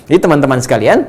Jadi teman-teman sekalian,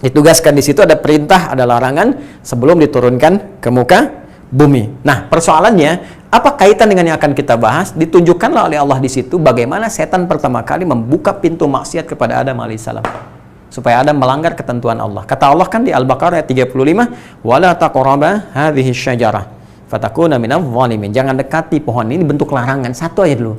ditugaskan di situ ada perintah, ada larangan sebelum diturunkan ke muka bumi. Nah, persoalannya apa kaitan dengan yang akan kita bahas? Ditunjukkanlah oleh Allah di situ bagaimana setan pertama kali membuka pintu maksiat kepada Adam alaihissalam supaya Adam melanggar ketentuan Allah. Kata Allah kan di Al-Baqarah ayat 35, "Wala taqraba hadhihi syajarah fatakuna minadh dhalimin." Jangan dekati pohon ini, bentuk larangan. Satu aja dulu.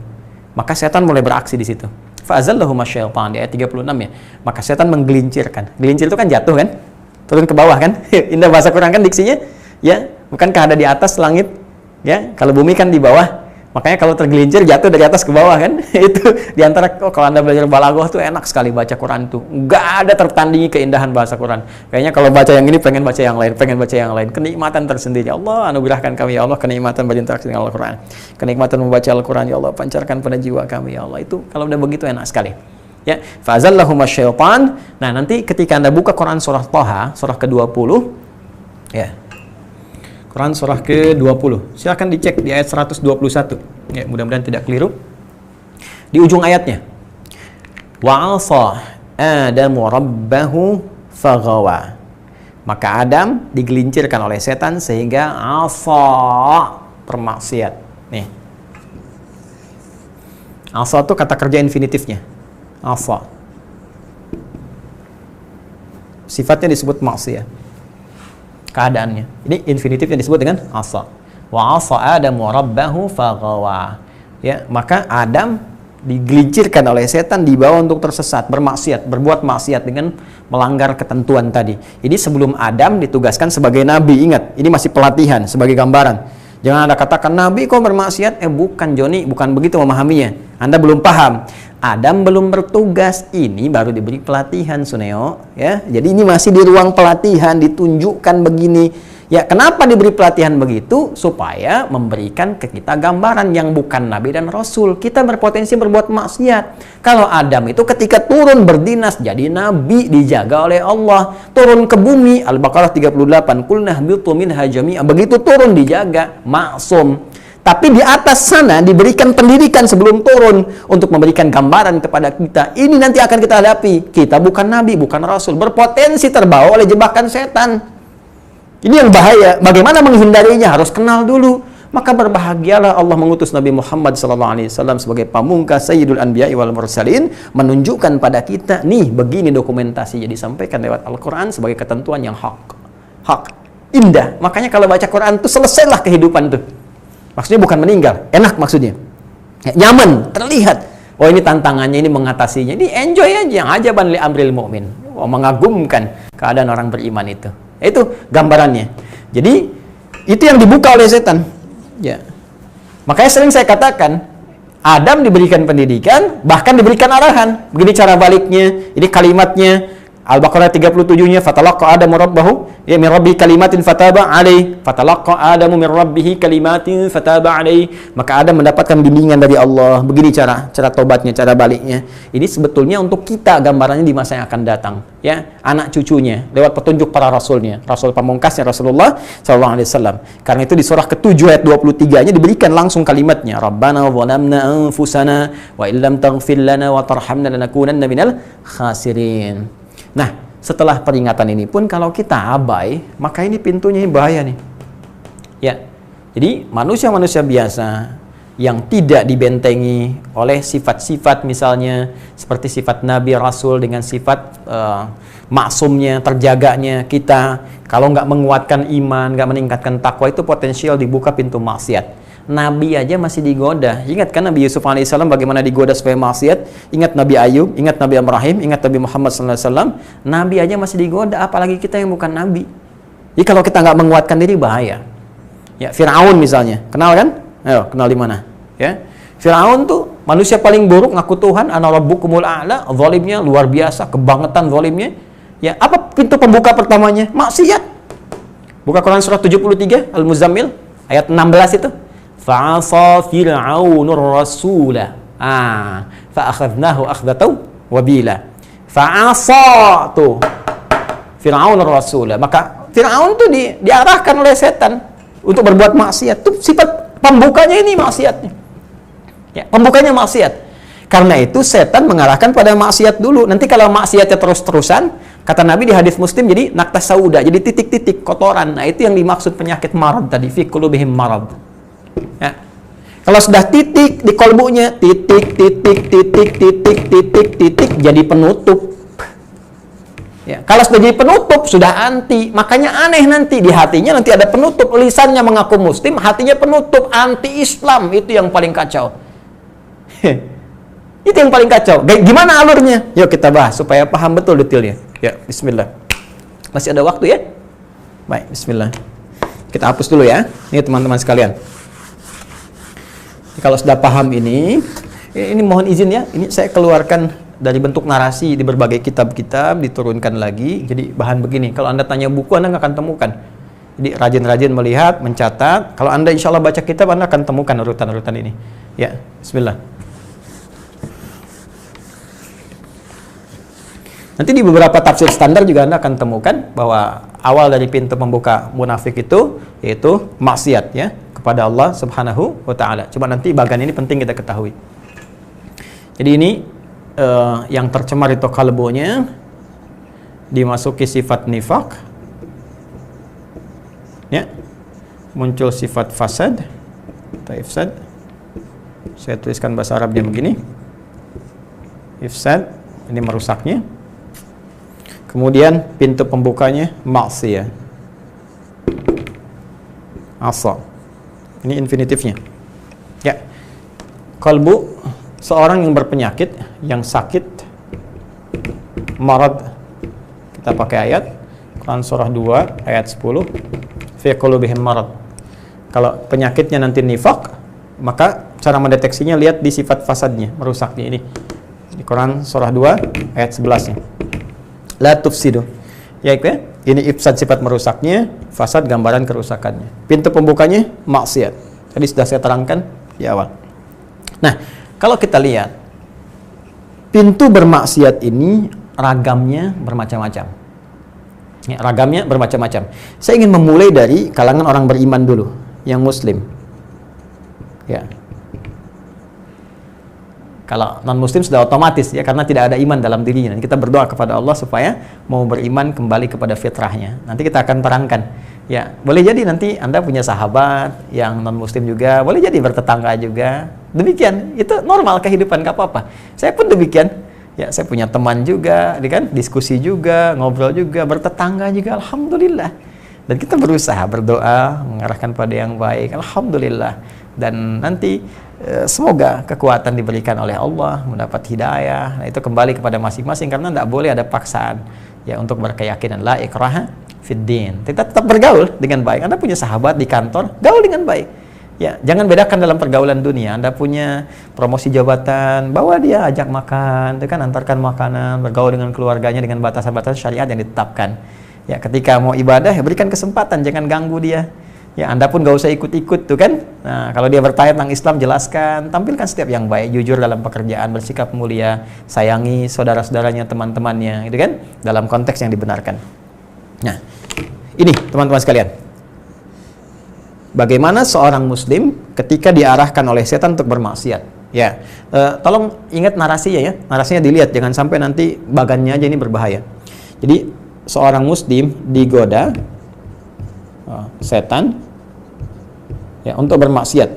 Maka setan mulai beraksi di situ. Fa'azallahuma syaitan di ayat 36 ya. Maka setan menggelincirkan. Gelincir itu kan jatuh kan? Turun ke bawah kan? Indah bahasa Quran kan diksinya? Ya, bukankah ada di atas langit? Ya, kalau bumi kan di bawah. Makanya kalau tergelincir jatuh dari atas ke bawah kan? Itu diantara kalau Anda belajar balaghah tuh enak sekali baca Quran tuh. Nggak ada tertandingi keindahan bahasa Quran. Kayaknya kalau baca yang ini pengen baca yang lain, pengen baca yang lain. Kenikmatan tersendiri. Allah anugerahkan kami ya Allah kenikmatan berinteraksi dengan Al-Quran. Kenikmatan membaca Al-Quran ya Allah pancarkan pada jiwa kami ya Allah. Itu kalau udah begitu enak sekali. Ya, fa'azallahuma syaitan. Nah, nanti ketika Anda buka Quran surah Thaha, surah ke-20 ya. Quran surah ke-20. Silakan dicek di ayat 121. Ya, mudah-mudahan tidak keliru. Di ujung ayatnya. Wa 'asa Adamu rabbahu faghawa. Maka Adam digelincirkan oleh setan sehingga 'asa bermaksiat. Nih. 'Asa itu kata kerja infinitifnya. 'Asa. Sifatnya disebut maksiat. Keadaannya. Ini infinitifnya disebut dengan asa. Wa asa Adamu rabbahu faghawa. Ya, maka Adam digelincirkan oleh setan, dibawa untuk tersesat, bermaksiat, berbuat maksiat dengan melanggar ketentuan tadi. Ini sebelum Adam ditugaskan sebagai nabi. Ingat, ini masih pelatihan sebagai gambaran. Jangan Anda katakan nabi kok bermaksiat. Bukan Joni, bukan begitu memahaminya. Anda belum paham. Adam belum bertugas, ini baru diberi pelatihan Suneo, ya. Jadi ini masih di ruang pelatihan, ditunjukkan begini. Ya, kenapa diberi pelatihan begitu? Supaya memberikan ke kita gambaran yang bukan nabi dan rasul. Kita berpotensi berbuat maksiat. Kalau Adam itu ketika turun berdinas jadi nabi, dijaga oleh Allah. Turun ke bumi, Al-Baqarah 38, "Qulna habitu minha jami'an." Begitu turun dijaga, maksum. Tapi di atas sana diberikan pendidikan sebelum turun untuk memberikan gambaran kepada kita. Ini nanti akan kita hadapi. Kita bukan nabi, bukan rasul, berpotensi terbawa oleh jebakan setan. Ini yang bahaya. Bagaimana menghindarinya? Harus kenal dulu. Maka berbahagialah Allah mengutus Nabi Muhammad SAW sebagai pamungkas Sayyidul Anbiya'i wal Mursalin, menunjukkan pada kita, nih begini dokumentasi yang disampaikan lewat Al-Quran sebagai ketentuan yang hak, indah. Makanya kalau baca Quran itu selesailah kehidupan tuh. Maksudnya bukan meninggal, enak maksudnya. Ya, nyaman, terlihat. Oh ini tantangannya, ini mengatasinya. Ini enjoy aja, ajaban li amril mu'min. Oh, mengagumkan keadaan orang beriman itu. Itu gambarannya. Jadi itu yang dibuka oleh setan. Ya. Makanya sering saya katakan, Adam diberikan pendidikan, bahkan diberikan arahan. Begini cara baliknya, ini kalimatnya. Al-Baqarah 37-nya, "Fatalaqa Adamu rabbahu ya min rabbihi kalimatin fataba alaihi." Fatalaqa Adamu min rabbihi kalimatin fataba alaihi. Maka Adam mendapatkan bimbingan dari Allah. Begini cara tobatnya, cara baliknya. Ini sebetulnya untuk kita gambarannya di masa yang akan datang, ya, anak cucunya lewat petunjuk para rasulnya, rasul pamungkasnya Rasulullah SAW. Karena itu di surah ke-7 ayat 23-nya diberikan langsung kalimatnya, "Rabbana zalamna anfusana wa illam taghfir lana wa tarhamna lanakunanna minal khasirin." Nah, setelah peringatan ini pun kalau kita abai, maka ini pintunya bahaya nih. Ya. Jadi manusia-manusia biasa yang tidak dibentengi oleh sifat-sifat misalnya seperti sifat Nabi Rasul dengan sifat maksumnya, terjaganya kita, kalau nggak menguatkan iman, nggak meningkatkan takwa, itu potensial dibuka pintu maksiat. Nabi aja masih digoda. Ingat kan Nabi Yusuf alaihissalam bagaimana digoda supaya maksiat? Ingat Nabi Ayub, ingat Nabi Ibrahim, ingat Nabi Muhammad SAW. Nabi aja masih digoda, apalagi kita yang bukan Nabi. Jadi kalau kita nggak menguatkan diri bahaya. Ya, Fir'aun misalnya, kenal kan? Ayo, kenal di mana? Ya, Fir'aun tuh manusia paling buruk, ngaku Tuhan, ana rabbukumul a'la, zalimnya luar biasa, kebangetan zalimnya. Ya, apa pintu pembuka pertamanya? Maksiat. Buka Quran surah 73 Al-Muzammil ayat 16 itu. Fa'asa Fir'aunur rasula. Fa'akhadnahu akhdatan wabila. Fa'asa tuh Fir'aunur rasula. Maka Fir'aun tuh diarahkan oleh setan untuk berbuat maksiat. Tuh sifat pembukanya ini maksiatnya. Ya, pembukanya maksiat. Karena itu setan mengarahkan pada maksiat dulu. Nanti kalau maksiatnya terus-terusan, kata Nabi di hadis Muslim, jadi naktas sauda, jadi titik-titik kotoran. Nah, itu yang dimaksud penyakit marad tadi, fi qulubihim marad. Ya. Kalau sudah titik di kolbunya, titik, jadi penutup. Ya. Kalau sudah jadi penutup, sudah anti. Makanya aneh nanti, di hatinya nanti ada penutup. Lisannya mengaku muslim, hatinya penutup, anti-Islam. Itu yang paling kacau. Itu yang paling kacau. Gimana alurnya? Yuk kita bahas supaya paham betul detailnya. Ya, bismillah. Masih ada waktu ya? Baik, bismillah. Kita hapus dulu ya. Ini teman-teman sekalian. Kalau sudah paham ini mohon izin ya. Ini saya keluarkan dari bentuk narasi di berbagai kitab-kitab, diturunkan lagi. Jadi bahan begini. Kalau Anda tanya buku, Anda nggak akan temukan. Jadi rajin-rajin melihat, mencatat. Kalau Anda insya Allah baca kitab, Anda akan temukan urutan-urutan ini. Ya, bismillah. Nanti di beberapa tafsir standar juga Anda akan temukan bahwa awal dari pintu pembuka munafik itu yaitu maksiat ya kepada Allah Subhanahu wa taala. Cuma nanti bagian ini penting kita ketahui. Jadi ini yang tercemar itu kalbunya, dimasuki sifat nifak. Ya. Muncul sifat fasad atau ifsad. Saya tuliskan bahasa Arabnya begini. Ifsad, ini merusaknya. Kemudian pintu pembukanya maksiyah. Asa. Ini infinitifnya. Ya. Kalbu seorang yang berpenyakit, yang sakit, marad. Kita pakai ayat Quran surah 2 ayat 10. Fi qulubihim marad. Kalau penyakitnya nanti nifak, maka cara mendeteksinya lihat di sifat fasadnya, merusaknya ini. Di Quran surah 2 ayat 11-nya. La tufsidu. Ya, ini ifsad sifat merusaknya, fasad gambaran kerusakannya. Pintu pembukanya maksiat. Tadi sudah saya terangkan di awal. Nah, kalau kita lihat pintu bermaksiat ini ragamnya bermacam-macam. Ya, ragamnya bermacam-macam. Saya ingin memulai dari kalangan orang beriman dulu, yang muslim. Ya. Kalau non-muslim sudah otomatis ya, karena tidak ada iman dalam dirinya. Kita berdoa kepada Allah supaya mau beriman kembali kepada fitrahnya. Nanti kita akan terangkan. Ya, boleh jadi nanti Anda punya sahabat yang non-muslim juga, boleh jadi bertetangga juga. Demikian, itu normal kehidupan, gak apa-apa. Saya pun demikian. Ya, saya punya teman juga, kan? Diskusi juga, ngobrol juga, bertetangga juga, alhamdulillah. Dan kita berusaha berdoa, mengarahkan pada yang baik, alhamdulillah. Dan nanti semoga kekuatan diberikan oleh Allah, mendapat hidayah. Nah, itu kembali kepada masing-masing, karena tidak boleh ada paksaan ya untuk berkeyakinan la ikraha fid din. Kita tetap bergaul dengan baik. Anda punya sahabat di kantor, gaul dengan baik. Ya, jangan bedakan dalam pergaulan dunia. Anda punya promosi jabatan, bawa dia, ajak makan, itu kan, antarkan makanan, bergaul dengan keluarganya dengan batasan-batasan syariat yang ditetapkan. Ya, ketika mau ibadah, ya berikan kesempatan, jangan ganggu dia. Ya, Anda pun gak usah ikut-ikut tuh kan. Nah, kalau dia bertanya tentang Islam, jelaskan, tampilkan setiap yang baik, jujur dalam pekerjaan, bersikap mulia, sayangi saudara-saudaranya, teman-temannya, gitu kan, dalam konteks yang dibenarkan. Nah, ini teman-teman sekalian. Bagaimana seorang muslim ketika diarahkan oleh setan untuk bermaksiat? Ya, tolong ingat narasinya ya. Narasinya dilihat, jangan sampai nanti bagannya aja ini berbahaya. Jadi, seorang muslim digoda setan ya untuk bermaksiat.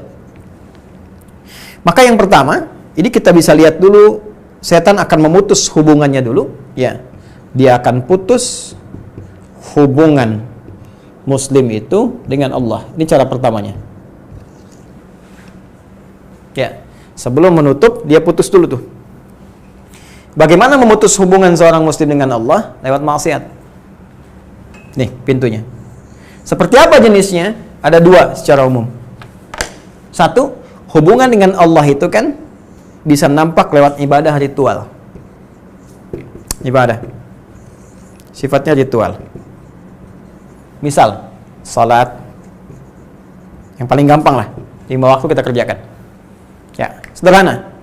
Maka yang pertama, ini kita bisa lihat dulu, setan akan memutus hubungannya dulu, ya. Dia akan putus hubungan muslim itu dengan Allah. Ini cara pertamanya. Ya, sebelum menutup dia putus dulu tuh. Bagaimana memutus hubungan seorang muslim dengan Allah? Lewat maksiat. Nih, pintunya. Seperti apa jenisnya? Ada dua secara umum. Satu, hubungan dengan Allah itu kan bisa nampak lewat ibadah ritual. Ibadah. Sifatnya ritual. Misal, salat. Yang paling gampang lah. 5 waktu kita kerjakan. Ya, sederhana.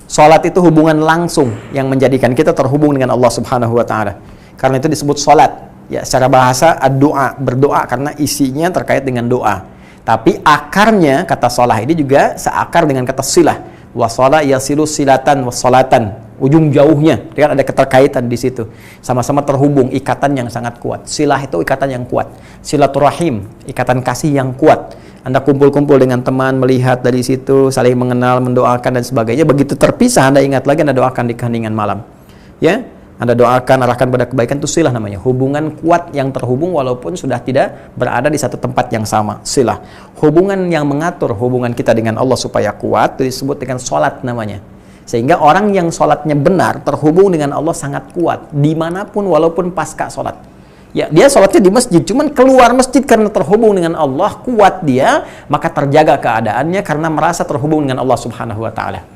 Salat itu hubungan langsung yang menjadikan kita terhubung dengan Allah Subhanahu wa taala. Karena itu disebut salat. Ya, secara bahasa doa, berdoa karena isinya terkait dengan doa. Tapi akarnya kata sholah ini juga seakar dengan kata silah, Wasala yasilu silatan wasolatan, ujung jauhnya, kan ada keterkaitan di situ. Sama-sama terhubung, ikatan yang sangat kuat. Silah itu ikatan yang kuat. Silaturahim, ikatan kasih yang kuat. Anda kumpul-kumpul dengan teman, melihat dari situ, saling mengenal, mendoakan dan sebagainya. Begitu terpisah, Anda ingat lagi, Anda doakan di keheningan malam. Ya, Anda doakan, arahkan pada kebaikan, itu silah namanya. Hubungan kuat yang terhubung walaupun sudah tidak berada di satu tempat yang sama. Silah. Hubungan yang mengatur hubungan kita dengan Allah supaya kuat, itu disebut dengan sholat namanya. Sehingga orang yang sholatnya benar, terhubung dengan Allah sangat kuat. Dimanapun walaupun pasca sholat. Ya, dia sholatnya di masjid, cuman keluar masjid karena terhubung dengan Allah, kuat dia, maka terjaga keadaannya karena merasa terhubung dengan Allah Subhanahu wa Ta'ala.